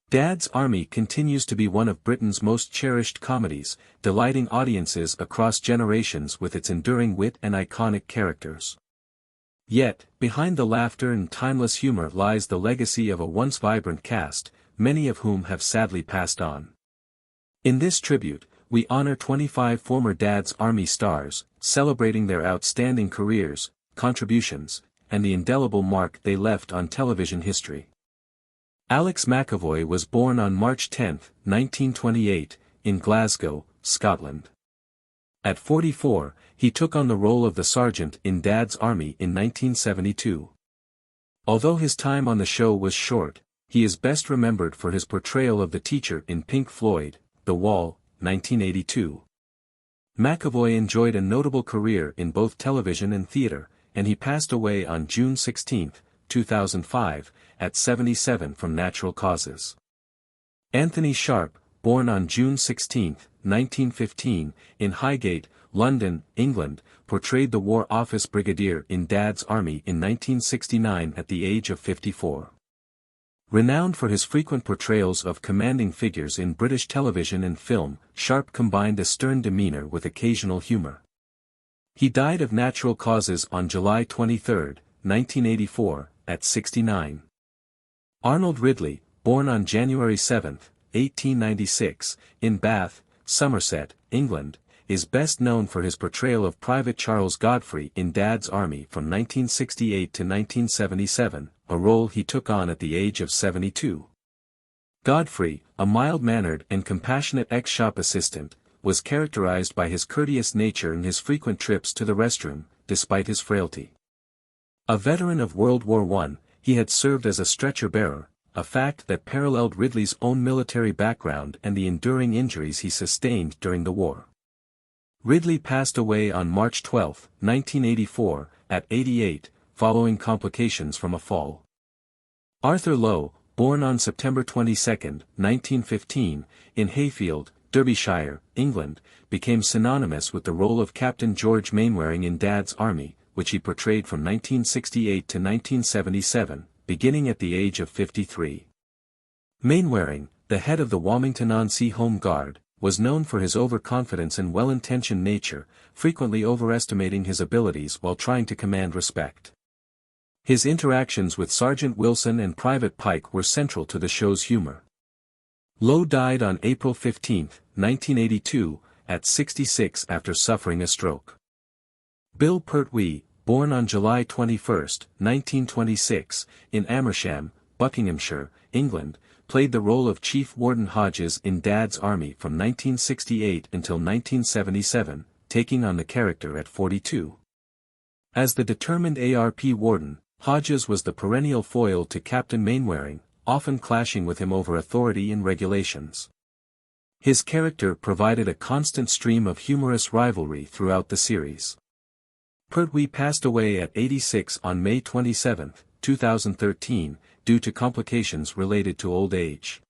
Dad's Army continues to be one of Britain's most cherished comedies, delighting audiences across generations with its enduring wit and iconic characters. Yet, behind the laughter and timeless humor lies the legacy of a once vibrant cast, many of whom have sadly passed on. In this tribute, we honor 25 former Dad's Army stars, celebrating their outstanding careers, contributions, and the indelible mark they left on television history. Alex McAvoy was born on March 10, 1928, in Glasgow, Scotland. At 44, he took on the role of the sergeant in Dad's Army in 1972. Although his time on the show was short, he is best remembered for his portrayal of the teacher in Pink Floyd, The Wall, 1982. McAvoy enjoyed a notable career in both television and theater, and he passed away on June 16, 2005, at 77 from natural causes. Anthony Sharp, born on June 16, 1915, in Highgate, London, England, portrayed the War Office Brigadier in Dad's Army in 1969 at the age of 54. Renowned for his frequent portrayals of commanding figures in British television and film, Sharp combined a stern demeanor with occasional humor. He died of natural causes on July 23, 1984, at 69. Arnold Ridley, born on January 7, 1896, in Bath, Somerset, England, is best known for his portrayal of Private Charles Godfrey in Dad's Army from 1968 to 1977, a role he took on at the age of 72. Godfrey, a mild-mannered and compassionate ex-shop assistant, was characterized by his courteous nature and his frequent trips to the restroom, despite his frailty. A veteran of World War I, he had served as a stretcher-bearer, a fact that paralleled Ridley's own military background and the enduring injuries he sustained during the war. Ridley passed away on March 12, 1984, at 88, following complications from a fall. Arthur Lowe, born on September 22, 1915, in Hayfield, Derbyshire, England, became synonymous with the role of Captain George Mainwaring in Dad's Army, which he portrayed from 1968 to 1977, beginning at the age of 53. Mainwaring, the head of the Wilmington-on-Sea Home Guard, was known for his overconfidence and well-intentioned nature, frequently overestimating his abilities while trying to command respect. His interactions with Sergeant Wilson and Private Pike were central to the show's humor. Lowe died on April 15, 1982, at 66 after suffering a stroke. Bill Pertwee, born on July 21, 1926, in Amersham, Buckinghamshire, England, played the role of Chief Warden Hodges in Dad's Army from 1968 until 1977, taking on the character at 42. As the determined ARP warden, Hodges was the perennial foil to Captain Mainwaring, often clashing with him over authority and regulations. His character provided a constant stream of humorous rivalry throughout the series. Pertwee passed away at 86 on May 27, 2013, due to complications related to old age.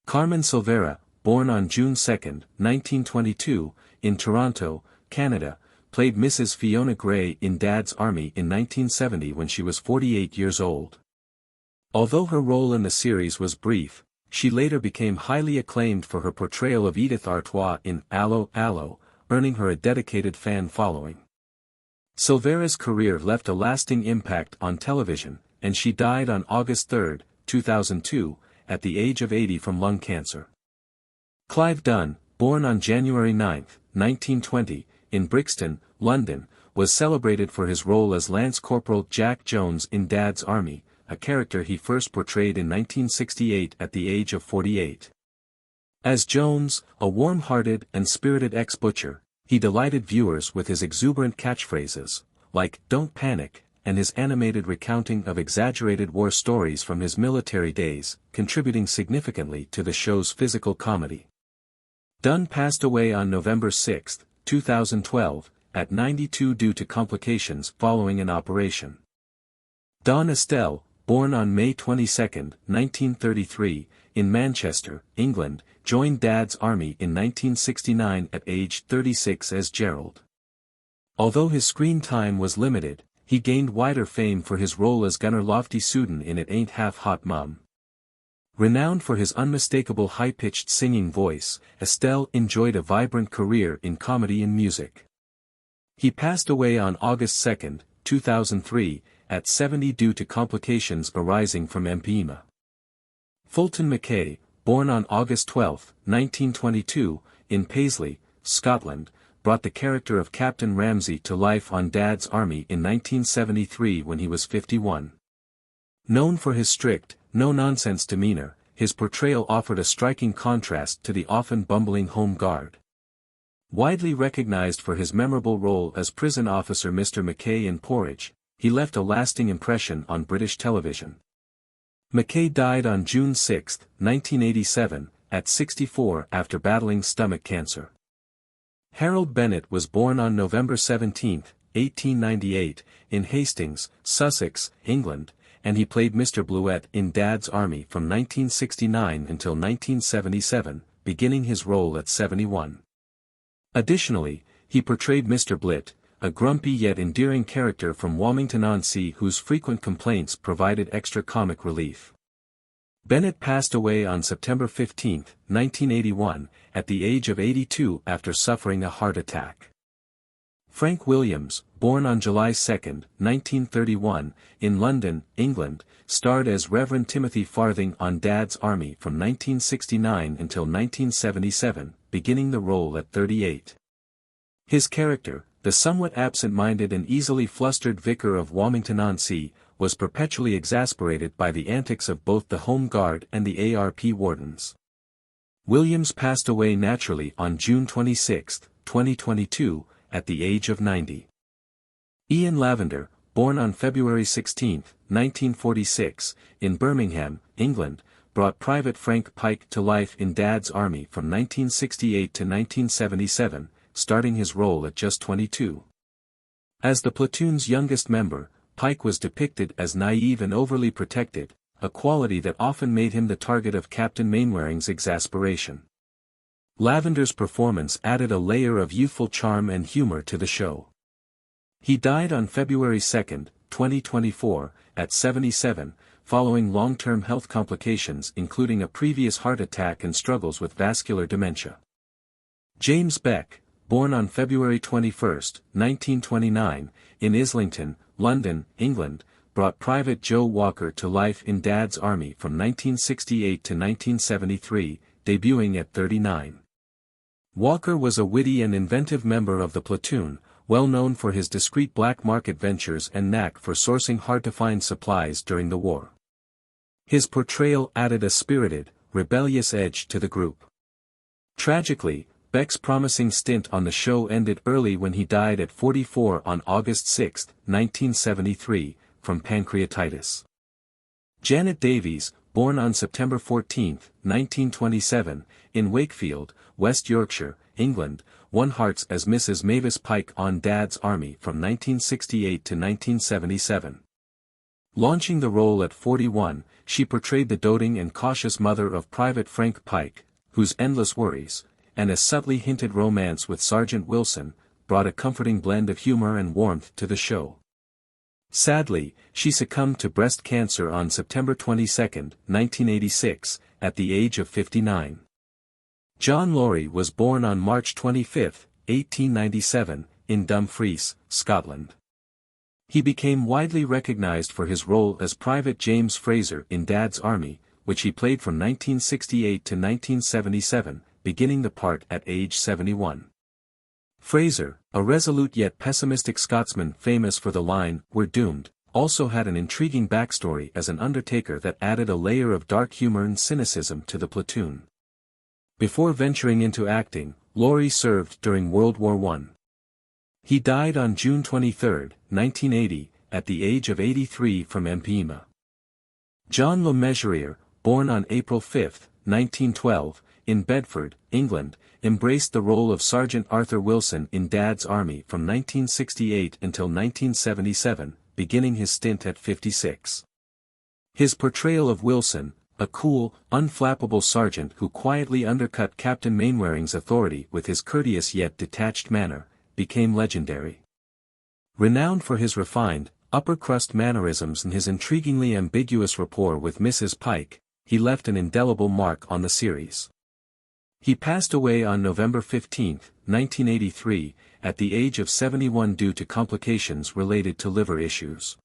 Carmen Silvera, born on June 2, 1922, in Toronto, Canada, played Mrs. Fiona Gray in Dad's Army in 1970 when she was 48 years old. Although her role in the series was brief, she later became highly acclaimed for her portrayal of Edith Artois in Allo, Allo, earning her a dedicated fan following. Silvera's career left a lasting impact on television, and she died on August 3, 2002, at the age of 80 from lung cancer. Clive Dunn, born on January 9, 1920, in Brixton, London, was celebrated for his role as Lance Corporal Jack Jones in Dad's Army, a character he first portrayed in 1968 at the age of 48. As Jones, a warm-hearted and spirited ex-butcher, he delighted viewers with his exuberant catchphrases, like "Don't Panic," and his animated recounting of exaggerated war stories from his military days, contributing significantly to the show's physical comedy. Dunn passed away on November 6, 2012, at 92 due to complications following an operation. Dawn Estelle, born on May 22, 1933, in Manchester, England, joined Dad's Army in 1969 at age 36 as Gerald. Although his screen time was limited, he gained wider fame for his role as Gunner Lofty Suden in It Ain't Half Hot Mum. Renowned for his unmistakable high-pitched singing voice, Estelle enjoyed a vibrant career in comedy and music. He passed away on August 2, 2003, at 70 due to complications arising from emphysema. Fulton Mackay, born on August 12, 1922, in Paisley, Scotland, brought the character of Captain Ramsay to life on Dad's Army in 1973 when he was 51. Known for his strict, no-nonsense demeanor, his portrayal offered a striking contrast to the often bumbling Home Guard. Widely recognized for his memorable role as prison officer Mr. Mackay in Porridge, he left a lasting impression on British television. Mackay died on June 6, 1987, at 64 after battling stomach cancer. Harold Bennett was born on November 17, 1898, in Hastings, Sussex, England, and he played Mr. Bluet in Dad's Army from 1969 until 1977, beginning his role at 71. Additionally, he portrayed Mr. Blit, a grumpy yet endearing character from Wilmington-on-Sea whose frequent complaints provided extra comic relief. Bennett passed away on September 15, 1981, at the age of 82 after suffering a heart attack. Frank Williams, born on July 2, 1931, in London, England, starred as Reverend Timothy Farthing on Dad's Army from 1969 until 1977, beginning the role at 38. His character, the somewhat absent-minded and easily flustered vicar of Wilmington-on-Sea, was perpetually exasperated by the antics of both the Home Guard and the ARP wardens. Williams passed away naturally on June 26, 2022, at the age of 90. Ian Lavender, born on February 16, 1946, in Birmingham, England, brought Private Frank Pike to life in Dad's Army from 1968 to 1977, starting his role at just 22. As the platoon's youngest member, Pike was depicted as naive and overly protected, a quality that often made him the target of Captain Mainwaring's exasperation. Lavender's performance added a layer of youthful charm and humor to the show. He died on February 2, 2024, at 77, following long-term health complications including a previous heart attack and struggles with vascular dementia. James Beck, born on February 21, 1929, in Islington, London, England, brought Private Joe Walker to life in Dad's Army from 1968 to 1973, debuting at 39. Walker was a witty and inventive member of the platoon, well known for his discreet black market ventures and knack for sourcing hard-to-find supplies during the war. His portrayal added a spirited, rebellious edge to the group. Tragically, Beck's promising stint on the show ended early when he died at 44 on August 6, 1973, from pancreatitis. Janet Davies, born on September 14, 1927, in Wakefield, West Yorkshire, England, won hearts as Mrs. Mavis Pike on Dad's Army from 1968 to 1977. Launching the role at 41, she portrayed the doting and cautious mother of Private Frank Pike, whose endless worries, and a subtly hinted romance with Sergeant Wilson, brought a comforting blend of humor and warmth to the show. Sadly, she succumbed to breast cancer on September 22, 1986, at the age of 59. John Laurie was born on March 25, 1897, in Dumfries, Scotland. He became widely recognized for his role as Private James Fraser in Dad's Army, which he played from 1968 to 1977, beginning the part at age 71. Fraser, a resolute yet pessimistic Scotsman famous for the line, "We're doomed," also had an intriguing backstory as an undertaker that added a layer of dark humor and cynicism to the platoon. Before venturing into acting, Laurie served during World War I. He died on June 23, 1980, at the age of 83 from emphysema. John Le Mesurier, born on April 5, 1912, in Bedford, England, embraced the role of Sergeant Arthur Wilson in Dad's Army from 1968 until 1977, beginning his stint at 56. His portrayal of Wilson, a cool, unflappable sergeant who quietly undercut Captain Mainwaring's authority with his courteous yet detached manner, became legendary. Renowned for his refined, upper-crust mannerisms and his intriguingly ambiguous rapport with Mrs. Pike, he left an indelible mark on the series. He passed away on November 15, 1983, at the age of 71 due to complications related to liver issues.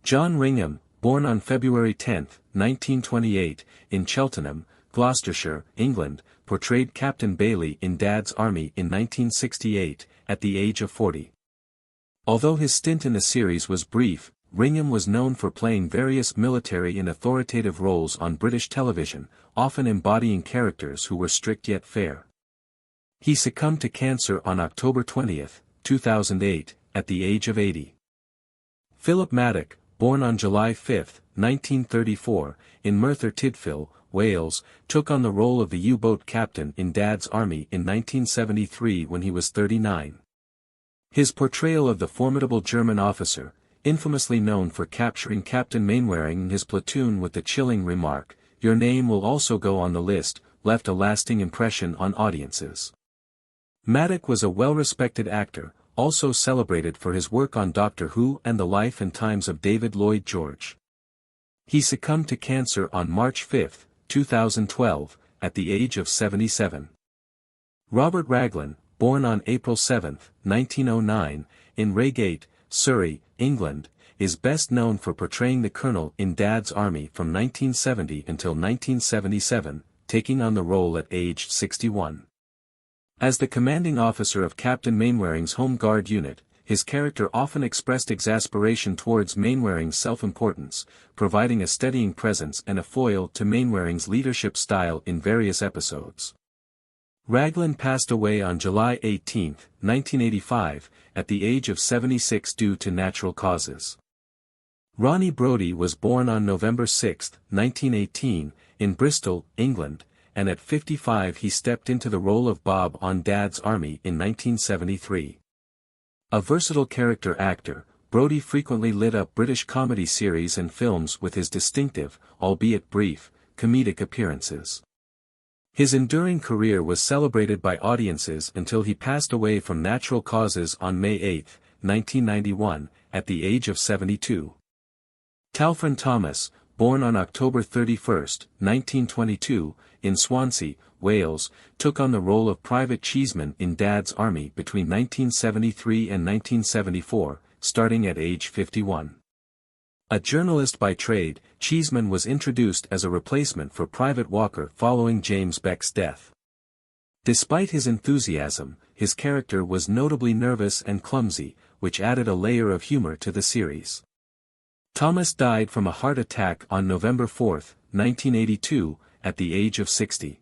John Ringham, born on February 10, 1928, in Cheltenham, Gloucestershire, England, portrayed Captain Bailey in Dad's Army in 1968, at the age of 40. Although his stint in the series was brief, Ringham was known for playing various military and authoritative roles on British television, often embodying characters who were strict yet fair. He succumbed to cancer on October 20, 2008, at the age of 80. Philip Maddock, born on July 5, 1934, in Merthyr Tydfil, Wales, took on the role of the U-boat captain in Dad's Army in 1973 when he was 39. His portrayal of the formidable German officer, infamously known for capturing Captain Mainwaring and his platoon with the chilling remark, "Your name will also go on the list," left a lasting impression on audiences. Maddock was a well-respected actor, also celebrated for his work on Doctor Who and the life and times of David Lloyd George. He succumbed to cancer on March 5, 2012, at the age of 77. Robert Raglan, born on April 7, 1909, in Reigate, Surrey, England, is best known for portraying the Colonel in Dad's Army from 1970 until 1977, taking on the role at age 61. As the commanding officer of Captain Mainwaring's Home Guard unit, his character often expressed exasperation towards Mainwaring's self-importance, providing a steadying presence and a foil to Mainwaring's leadership style in various episodes. Raglan passed away on July 18, 1985, at the age of 76 due to natural causes. Ronnie Brody was born on November 6, 1918, in Bristol, England, and at 55 he stepped into the role of Bob on Dad's Army in 1973. A versatile character actor, Brody frequently lit up British comedy series and films with his distinctive, albeit brief, comedic appearances. His enduring career was celebrated by audiences until he passed away from natural causes on May 8, 1991, at the age of 72. Talfrin Thomas, born on October 31, 1922, in Swansea, Wales, took on the role of Private Cheeseman in Dad's Army between 1973 and 1974, starting at age 51. A journalist by trade, Cheeseman was introduced as a replacement for Private Walker following James Beck's death. Despite his enthusiasm, his character was notably nervous and clumsy, which added a layer of humor to the series. Thomas died from a heart attack on November 4, 1982, at the age of 60.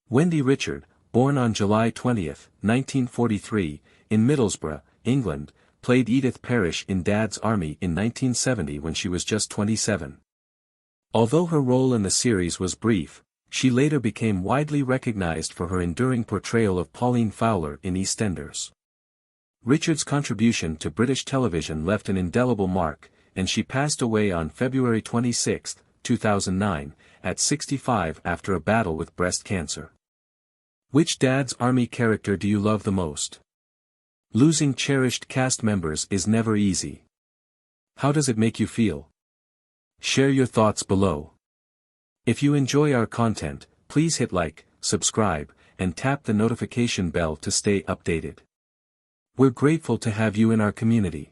Wendy Richard, born on July 20, 1943, in Middlesbrough, England, played Edith Parrish in Dad's Army in 1970 when she was just 27. Although her role in the series was brief, she later became widely recognized for her enduring portrayal of Pauline Fowler in EastEnders. Richard's contribution to British television left an indelible mark, and she passed away on February 26, 2009, at 65 after a battle with breast cancer. Which Dad's Army character do you love the most? Losing cherished cast members is never easy. How does it make you feel? Share your thoughts below. If you enjoy our content, please hit like, subscribe, and tap the notification bell to stay updated. We're grateful to have you in our community.